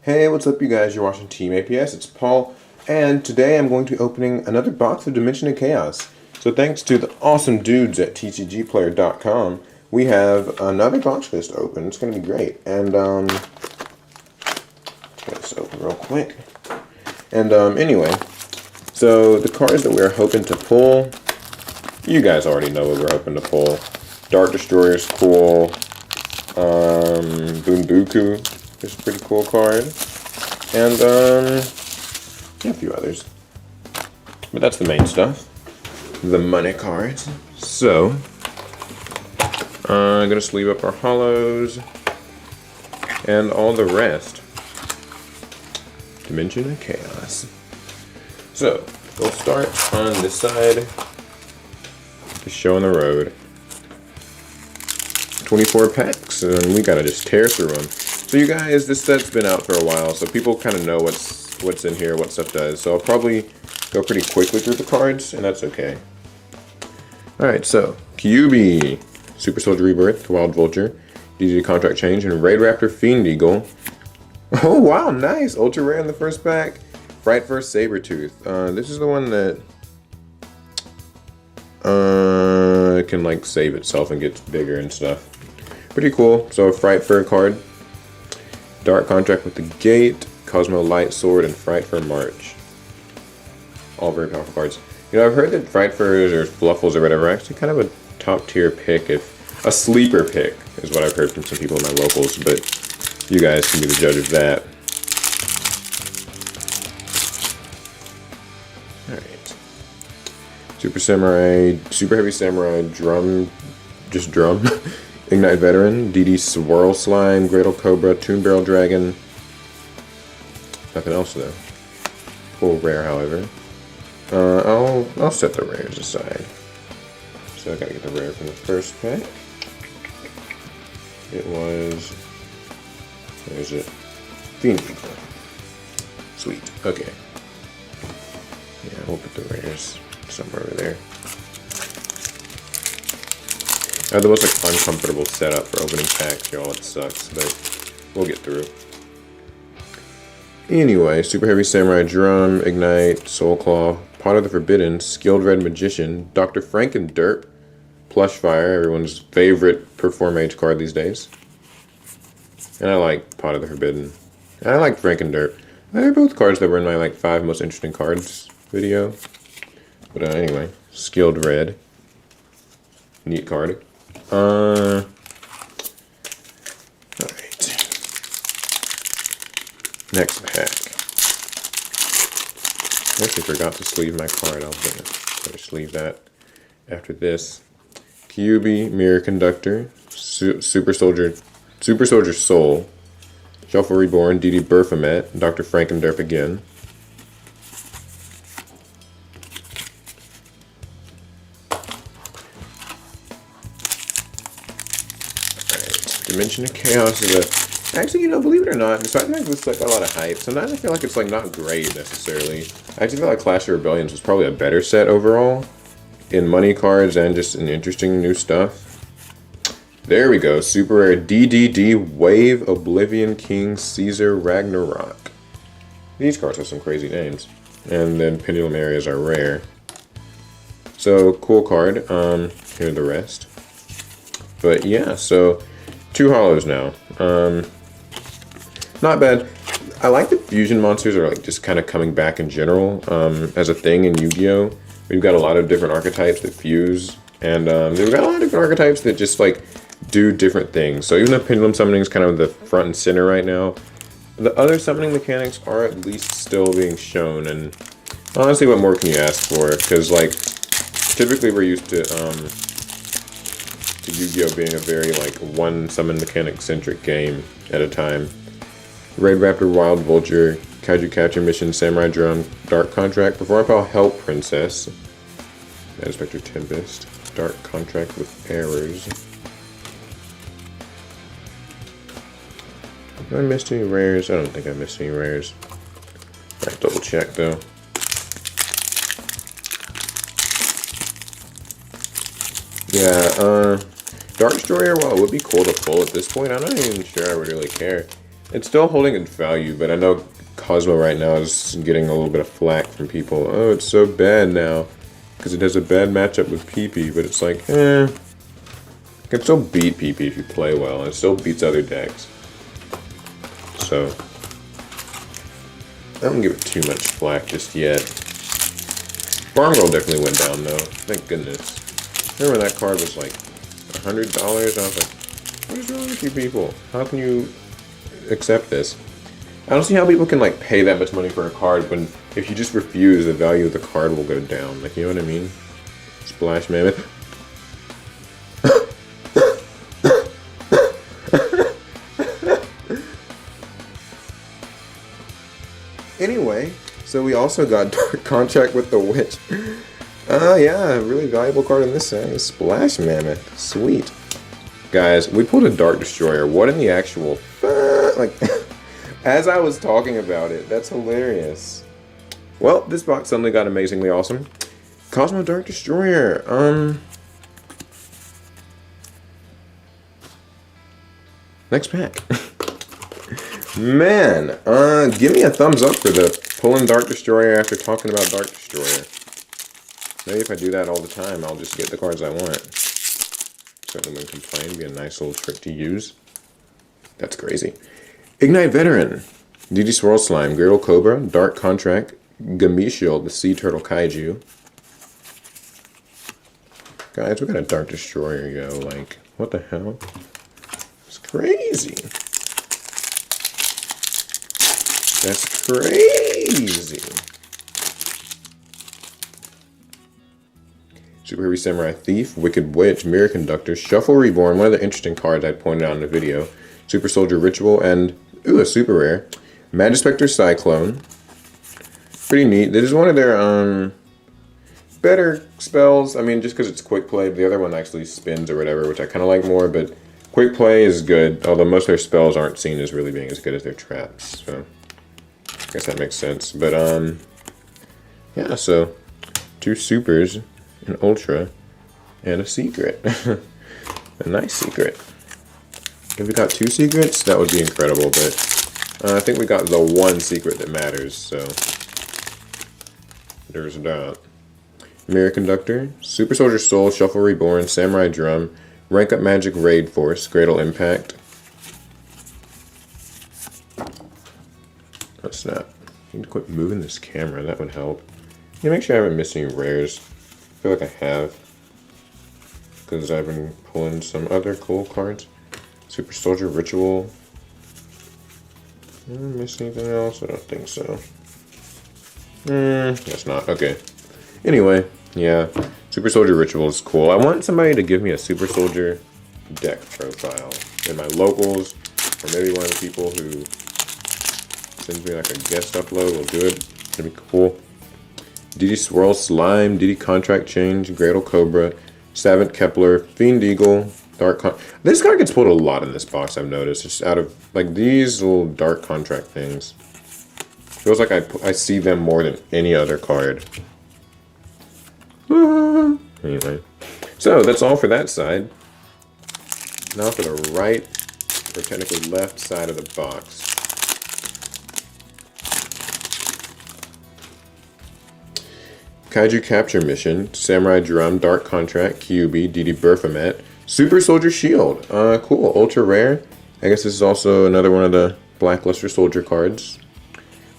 Hey, what's up you guys? You're watching Team APS, it's Paul, and today I'm going to be opening another box of Dimension of Chaos. So thanks to the awesome dudes at TCGPlayer.com, we have another box for this to open. It's going to be great. And, let's get this open real quick. And, anyway, so the cards that we're hoping to pull, you guys already know what we're hoping to pull. Dark Destroyer is cool. Bunbuku is a pretty cool card. And, yeah, a few others. But that's the main stuff. The money cards. So, I'm going to sleeve up our hollows and all the rest. Dimension of Chaos. So, we'll start on this side. Just showing the road. 24 packs, and we gotta just tear through them. So you guys, this set's been out for a while, so people kind of know what's in here, what stuff does. So I'll probably go pretty quickly through the cards, and that's okay. Alright, so Kyuubi, Super Soldier Rebirth, Wild Vulture, DD Contract Change, and Raid Raptor Fiend Eagle. Oh wow, nice! Ultra rare in the first pack. Fright First Sabretooth. This is the one that can like save itself and gets bigger and stuff. Pretty cool. So a Fright Fur card. Dark Contract with the Gate, Kozmo Light Sword, and Fright Fur March. All very powerful cards. You know, I've heard that Fright Furs or Fluffles or whatever are actually kind of a top tier pick, if a sleeper pick is what I've heard from some people in my locals, but you guys can be the judge of that. Alright. Super Heavy Samurai, Drum, Ignite Veteran, DD Swirl Slime, Greater Cobra, Tomb Barrel Dragon. Nothing else though. Cool rare, however. I'll set the rares aside. So I gotta get the rare from the first pack. It was, where is it? Fiend Eagle. Sweet. Okay. Yeah, we'll put the rares somewhere over there. I have the most like uncomfortable setup for opening packs, y'all. It sucks, but we'll get through. Anyway, Super Heavy Samurai Drum, Ignite, Soul Claw, Pot of the Forbidden, Skilled Red Magician, Dr. Frankenderp, Plush Fire, everyone's favorite Perform Mage card these days. And I like Pot of the Forbidden. And I like Frankenderp. They're both cards that were in my like 5 most interesting cards video. But anyway, Skilled Red. Neat card. Alright. Next pack. I actually forgot to sleeve my card. I was gonna sleeve that after this. Kyuubi, Mirror Conductor, Super Soldier Soul, Shuffle Reborn, DD Berfomet, Dr. Frankenderp again. Dimension of Chaos is a... Actually, you know, believe it or not, sometimes it's like a lot of hype. Sometimes I feel like it's like not great necessarily. I actually feel like Clash of Rebellions was probably a better set overall in money cards and just in interesting new stuff. There we go. Super rare DDD Wave Oblivion King Caesar Ragnarok. These cards have some crazy names. And then Pendulum Areas are rare. So, cool card. Here are the rest. But yeah, so... 2 hollows now. Not bad. I like that fusion monsters are like just kind of coming back in general as a thing in Yu-Gi-Oh! We've got a lot of different archetypes that fuse, and we've got a lot of different archetypes that just like do different things. So even though Pendulum Summoning is kind of the front and center right now, the other summoning mechanics are at least still being shown, and honestly, what more can you ask for? Because like typically we're used to Yu-Gi-Oh! Being a very like one summon mechanic centric game at a time. Raid Raptor, Wild Vulture, Kaiju Capture Mission, Samurai Drum, Dark Contract, Before I Pal Help Princess, Inspector Tempest, Dark Contract with Errors. Have I missed any rares? I don't think I missed any rares. I have to double check though. Yeah, Dark Destroyer, while it would be cool to pull at this point, I'm not even sure I would really care. It's still holding its value, but I know Kozmo right now is getting a little bit of flack from people. Oh, it's so bad now because it has a bad matchup with PP, but it's like, you can still beat PP if you play well, and it still beats other decks. So, I don't give it too much flack just yet. Farm Girl definitely went down though, thank goodness. Remember that card was like $100? I was like, what is wrong with you people? How can you accept this? I don't see how people can like pay that much money for a card when if you just refuse, the value of the card will go down. Like, you know what I mean? Splash Mammoth. Anyway, so we also got Dark Contract with the Witch. Yeah, a really valuable card in this set. Splash Mammoth. Sweet. Guys, we pulled a Dark Destroyer. What in the actual... like, as I was talking about it, that's hilarious. Well, this box suddenly got amazingly awesome. Kozmo Dark Destroyer. Next pack. Man, give me a thumbs up for the pulling Dark Destroyer after talking about Dark Destroyer. Maybe if I do that all the time, I'll just get the cards I want. Certainly wouldn't complain. Be a nice little trick to use. That's crazy. Ignite Veteran. DD Swirl Slime. Girdle Cobra. Dark Contract. Gamishield, the Sea Turtle Kaiju. Guys, we got a Dark Destroyer, yo. Like, what the hell? It's crazy. That's crazy. Super Heavy Samurai Thief, Wicked Witch, Mirror Conductor, Shuffle Reborn, one of the interesting cards I pointed out in the video, Super Soldier Ritual, and, ooh, a super rare, Magispector Cyclone. Pretty neat. This is one of their, better spells. I mean, just because it's quick play, the other one actually spins or whatever, which I kind of like more, but quick play is good, although most of their spells aren't seen as really being as good as their traps, so I guess that makes sense. But, yeah, so, 2 supers, an ultra, and a secret. A nice secret. If we got 2 secrets, that would be incredible, but I think we got the 1 secret that matters, so there's that. Mirror Conductor, Super Soldier Soul, Shuffle Reborn, Samurai Drum, Rank Up Magic Raid Force, Cradle Impact. Oh snap. I need to quit moving this camera, that would help. Yeah, make sure I haven't missed any rares. I feel like I have, because I've been pulling some other cool cards. Super Soldier Ritual. Did I miss anything else? I don't think so. Guess not. Okay. Anyway, yeah. Super Soldier Ritual is cool. I want somebody to give me a Super Soldier deck profile in my locals, or maybe one of the people who sends me like a guest upload will do it. That'd be cool. DD Swirl Slime, DD Contract Change, Gradle Cobra, Savant Kepler, Fiend Eagle, Dark Con... This card gets pulled a lot in this box, I've noticed. Just out of, like, these little Dark Contract things. Feels like I see them more than any other card. Anyway. So, that's all for that side. Now for the right, or technically left side of the box. Kaiju Capture Mission, Samurai Drum, Dark Contract, QB, DD Burfamet, Super Soldier Shield. Cool. Ultra rare. I guess this is also another one of the Blackluster Soldier cards.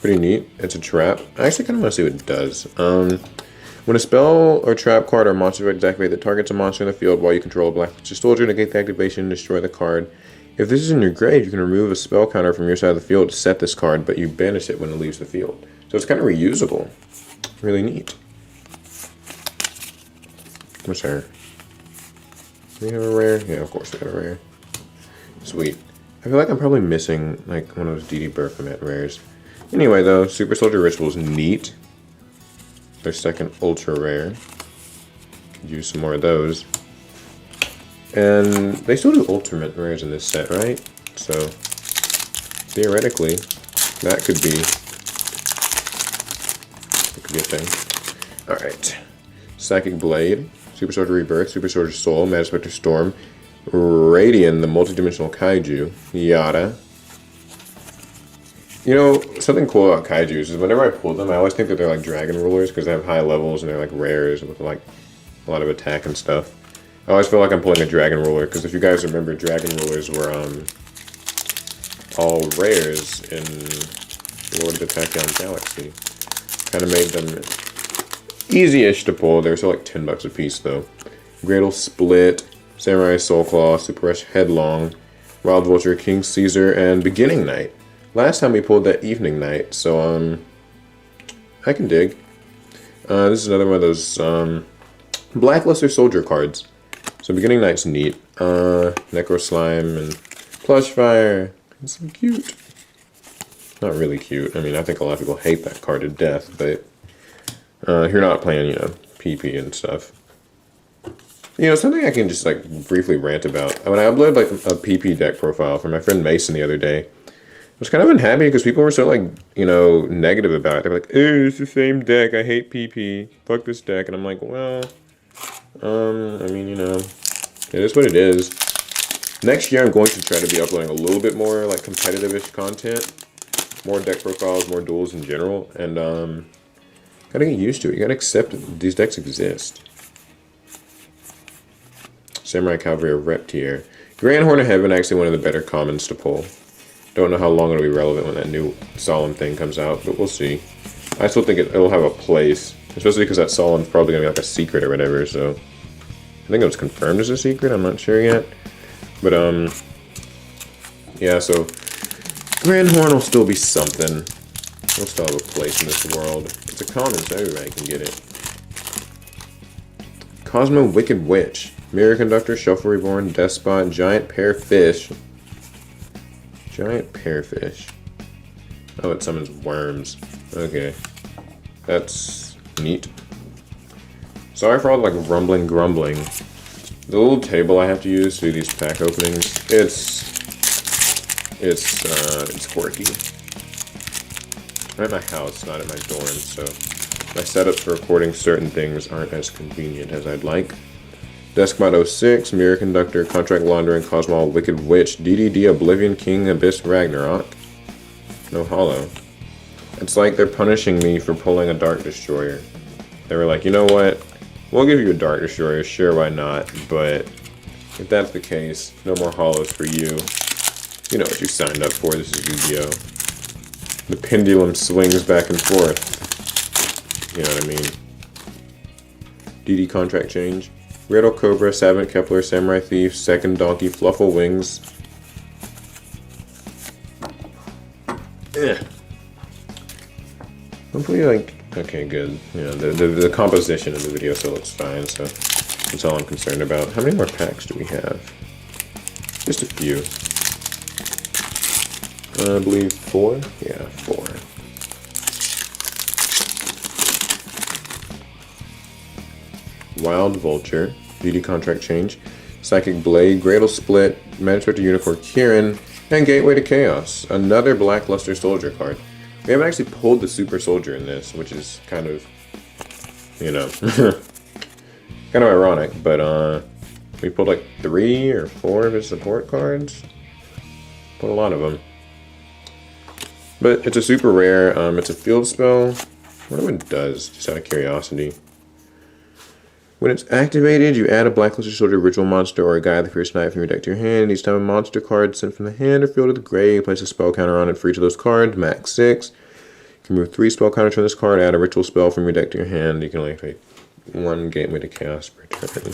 Pretty neat. It's a trap. I actually kind of want to see what it does. When a spell or trap card or monster effect is activated that targets a monster in the field while you control a Blackluster Soldier, negate the activation and destroy the card. If this is in your grave, you can remove a spell counter from your side of the field to set this card, but you banish it when it leaves the field. So it's kind of reusable. Really neat. What's her? Do we have a rare? Yeah, of course we have a rare. Sweet. I feel like I'm probably missing like one of those DD Burfamet rares. Anyway though, Super Soldier Ritual is neat. Their second ultra rare. Could use some more of those. And they still do ultimate rares in this set, right? So theoretically, that could be a thing. Alright. Psychic Blade. Super Soldier Rebirth, Super Soldier Soul, Magispector Storm, Radian, the multidimensional kaiju, Yada, You know, something cool about kaijus is whenever I pull them, I always think that they're like dragon rulers because they have high levels and they're like rares with like a lot of attack and stuff. I always feel like I'm pulling a dragon ruler because if you guys remember, dragon rulers were all rares in Lord of the Tachyon Galaxy. Kind of made them easy-ish to pull. They're still like $10 a piece though. Gradle Split, Samurai Soulclaw, Super Rush Headlong, Wild Vulture, King Caesar, and Beginning Night. Last time we pulled that Evening Night, so I can dig. This is another one of those Blackluster Soldier cards. So Beginning Night's neat. Necro Slime and Plush Fire. It's so cute. Not really cute. I mean, I think a lot of people hate that card to death, but if you're not playing, you know, PP and stuff. You know, something I can just like briefly rant about. When I uploaded like a PP deck profile for my friend Mason the other day, I was kind of unhappy because people were so like, you know, negative about it. They were like, "Oh, it's the same deck. I hate PP. Fuck this deck." And I'm like, well, I mean, you know, it is what it is. Next year, I'm going to try to be uploading a little bit more like competitive-ish content, more deck profiles, more duels in general, and gotta get used to it. You gotta accept that these decks exist. Samurai Cavalry Rep Tier. Grand Horn of Heaven, actually one of the better commons to pull. Don't know how long it'll be relevant when that new Solemn thing comes out, but we'll see. I still think it'll have a place, especially because that Solemn's probably gonna be like a secret or whatever, so I think it was confirmed as a secret, I'm not sure yet. But yeah, so Grand Horn will still be something. It'll still have a place in this world. It's a common, so everybody can get it. Kozmo Wicked Witch. Mirror Conductor, Shuffle Reborn, Despot, Giant Pearfish. Giant Pearfish. Oh, it summons worms. Okay. That's neat. Sorry for all the like rumbling grumbling. The little table I have to use to do these pack openings, it's quirky. I'm at my house, not at my dorm, so my setups for recording certain things aren't as convenient as I'd like. Deskbot 06, Mirror Conductor, Contract Laundering, Cosmo Wicked Witch, DDD, Oblivion King, Abyss Ragnarok. No hollow. It's like they're punishing me for pulling a Dark Destroyer. They were like, you know what? We'll give you a Dark Destroyer, sure, why not? But if that's the case, no more hollows for you. You know what you signed up for, this is Yu-Gi-Oh! The pendulum swings back and forth. You know what I mean? DD Contract Change. Riddle Cobra, Savant Kepler, Samurai Thief, Second Donkey, Fluffle Wings. Hopefully, like, okay, good. You know, the composition of the video still looks fine, so that's all I'm concerned about. How many more packs do we have? Just a few. I believe 4? Yeah, 4. Wild Vulture, DD Contract Change, Psychic Blade, Gradle Split, Manuscript Unicorn Kieran, and Gateway to Chaos. Another Blackluster Soldier card. We haven't actually pulled the Super Soldier in this, which is kind of, you know, kind of ironic, but we pulled like 3 or 4 of his support cards. Pulled a lot of them. But it's a super rare, it's a field spell. I wonder what it does, just out of curiosity. When it's activated, you add a Blackluster Soldier ritual monster or a Guy of the Fierce Knight from your deck to your hand. Each time a monster card sent from the hand or field to the grave, place a spell counter on it for each of those cards, max 6. You can remove 3 spell counters from this card, add a ritual spell from your deck to your hand. You can only activate 1 Gateway to Chaos per turn.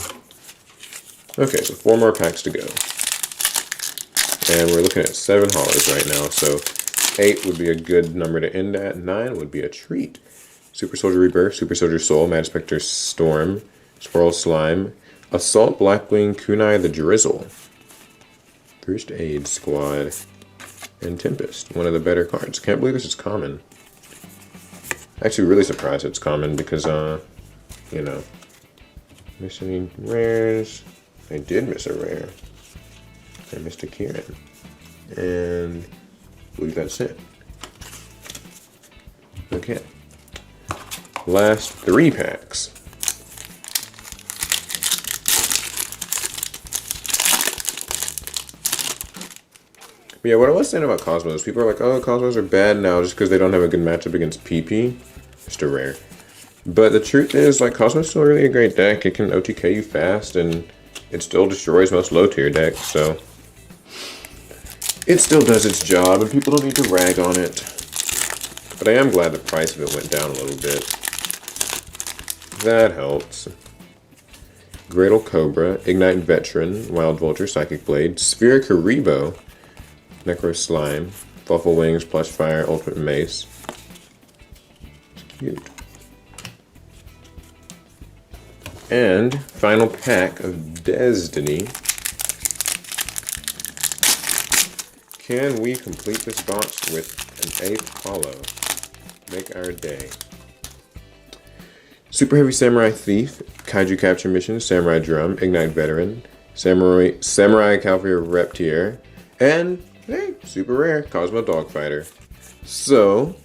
Okay, so 4 more packs to go. And we're looking at 7 hollows right now, so 8 would be a good number to end at. 9 would be a treat. Super Soldier Rebirth, Super Soldier Soul, Mad Spectre Storm, Swirl Slime, Assault Blackwing, Kunai the Drizzle, First Aid Squad, and Tempest, one of the better cards. Can't believe this is common. Actually really surprised it's common because, you know, miss any rares? I did miss a rare. I missed a Kieran. And I believe that's it. Okay. Last 3 packs. But yeah, what I was saying about Cosmos, people are like, oh, Cosmos are bad now just because they don't have a good matchup against PP. Just a rare. But the truth is, like, Cosmos is still really a great deck. It can OTK you fast, and it still destroys most low-tier decks, so it still does its job, and people don't need to rag on it. But I am glad the price of it went down a little bit. That helps. Gradle Cobra, Ignite Veteran, Wild Vulture, Psychic Blade, Spheric Haribo, Necro Slime, Fluffle Wings, Plush Fire, Ultimate Mace. Cute. And final pack of Destiny. Can we complete this box with an 8th hollow? Make our day. Super Heavy Samurai Thief, Kaiju Capture Mission, Samurai Drum, Ignite Veteran, Samurai Cavalry Reptier, and, hey, super rare, Kozmo Dogfighter. So,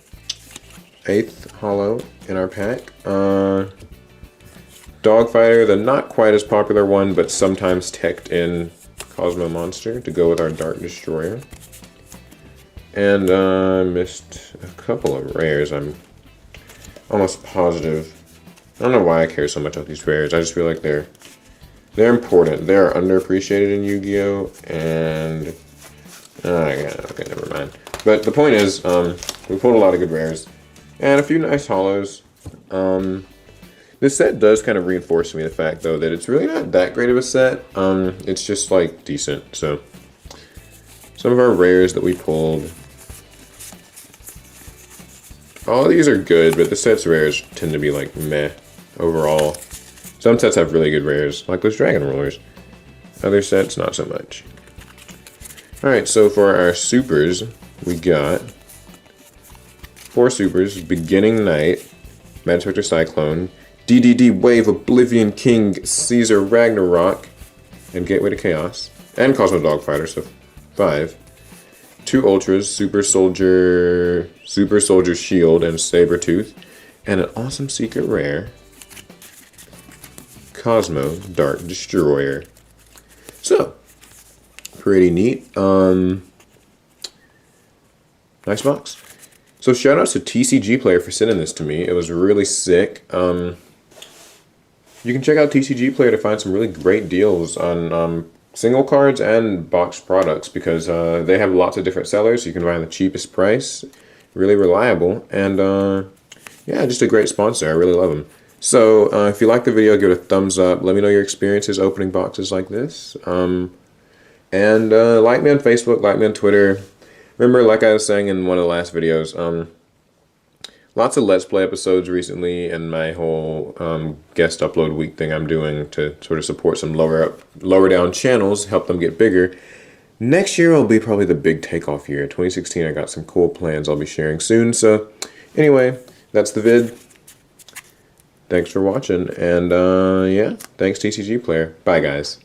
8th hollow in our pack. Dogfighter, the not quite as popular one, but sometimes teched in Cosmo Monster to go with our Dark Destroyer. And I missed a couple of rares, I'm almost positive. I don't know why I care so much about these rares, I just feel like they're important. They're underappreciated in Yu-Gi-Oh! And okay, never mind. But the point is, we pulled a lot of good rares and a few nice hollows. This set does kind of reinforce to me the fact, though, that it's really not that great of a set. It's just, like, decent. So, some of our rares that we pulled. All of these are good, but the set's rares tend to be, like, meh overall. Some sets have really good rares, like those Dragon Rollers. Other sets, not so much. Alright, so for our supers, we got 4 supers. Beginning Night, Manspector Cyclone, DDD Wave, Oblivion King, Caesar Ragnarok, and Gateway to Chaos, and Cosmo Dogfighter, so 5. 2 Ultras, Super Soldier Shield, and Sabretooth, and an awesome secret rare, Kozmo Dark Destroyer. So, pretty neat. Nice box. So shout outs to TCGPlayer for sending this to me. It was really sick. You can check out TCGPlayer to find some really great deals on single cards and boxed products because they have lots of different sellers. You can find the cheapest price, really reliable, and yeah, just a great sponsor. I really love them. So if you like the video, give it a thumbs up. Let me know your experiences opening boxes like this. And like me on Facebook, like me on Twitter. Remember, like I was saying in one of the last videos, lots of Let's Play episodes recently, and my whole guest upload week thing I'm doing to sort of support some lower down channels, help them get bigger. Next year will be probably the big takeoff year. 2016, I got some cool plans I'll be sharing soon. So anyway, that's the vid. Thanks for watching, and yeah, thanks TCGPlayer. Bye, guys.